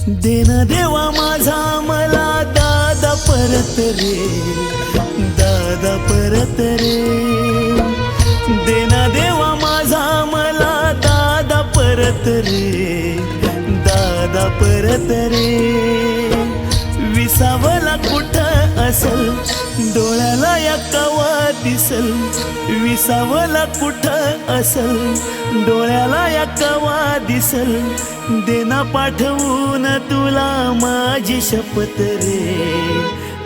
देना देवा माझा मला दादा परत रे, दादा परत रे. देना देवा माझा मला दादा परत रे, दादा परत रे. विसावला कुठं असल डोळ्याला या कवा दिसल, विसावला कुठं असल डोळ्याला या कवा दिसल. देना पाठवून तुला माझी शपथ रे,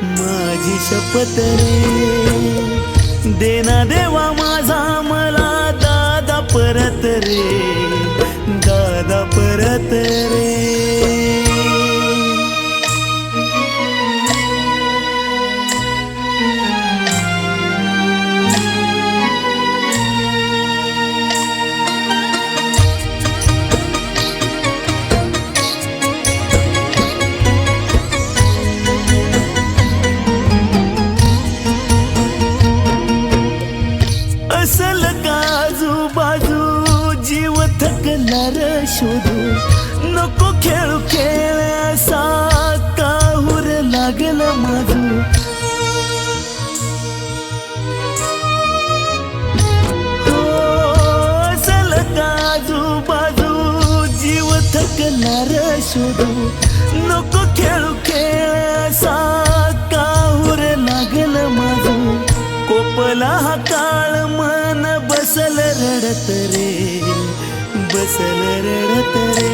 माझी शपथ रे. देना देवा माझा मला दादा परत रे, दादा परत रे. असल काजू बाजू जीव थकला र शोधू, नको खेळू खेळ असा काहूर लागल माझू. असल काजू बाजू जीव थकला र शोधू, नको खेळू खेळ असा काहूर लागल माझू. कोपला हा काळ मन बसल रडत रे, बसल रडत रे.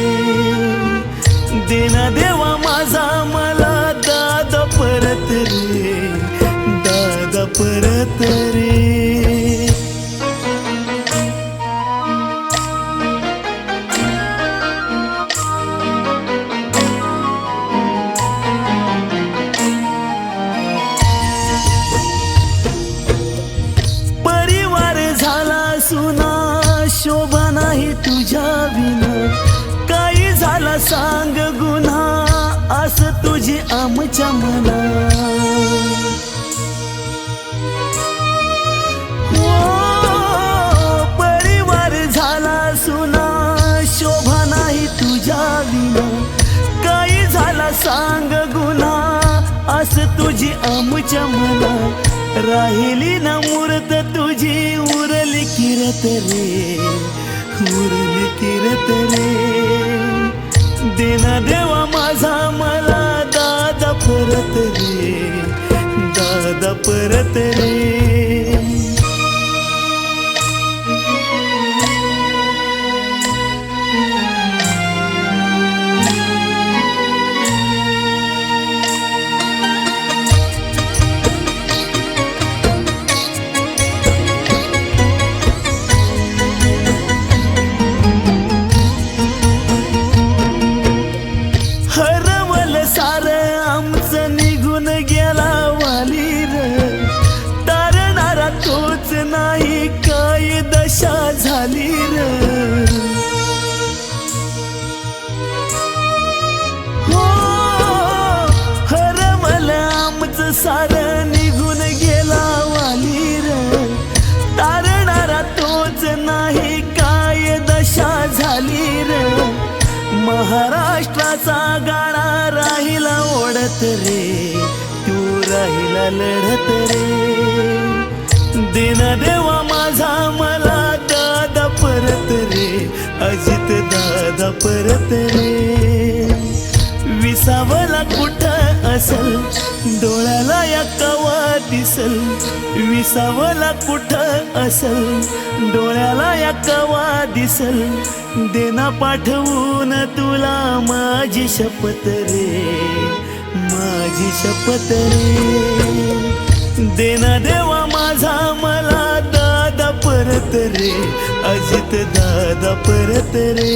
देना देवा माझा मला दादा परत रे, दादा परत रे. सुना शोभा नाही तुझ्या विना, काही झाला सांग गुन्हा आस तुझी आमच्या मना. परिवार झाला सुना शोभा नाही तुझ्या विना, काही झाला सांग गुन्हा आस तुझी आमच्या मना. राहिली ना मूर्त तुझी उरली किरत रे, उरली किरत रे. देना देवा माझा मला दादा परत रे, दादा परत रे. निघून गेला वाली र, तारणारा तोच नाही काय दशा झाली र. हो हरवलं आमचं सारं निघून गेला वाली र, तारणारा तोच नाही काय दशा झाली र. महाराष्ट्राचा गाणा राहिला ओढत रे, तू राहिला लढत रे. देना देवा माझा मला दादा परत रे, अजित दादा परत रे. विसावला कुठं असल डोळ्याला या कवा दिसल, विसावला कुठं असल डोळ्याला या कवा दिसल. देना पाठवून तुला माझी शपथ रे, माझी शपथ रे. देना देवा माझा मला दादा परत रे, अजित दादा परत रे.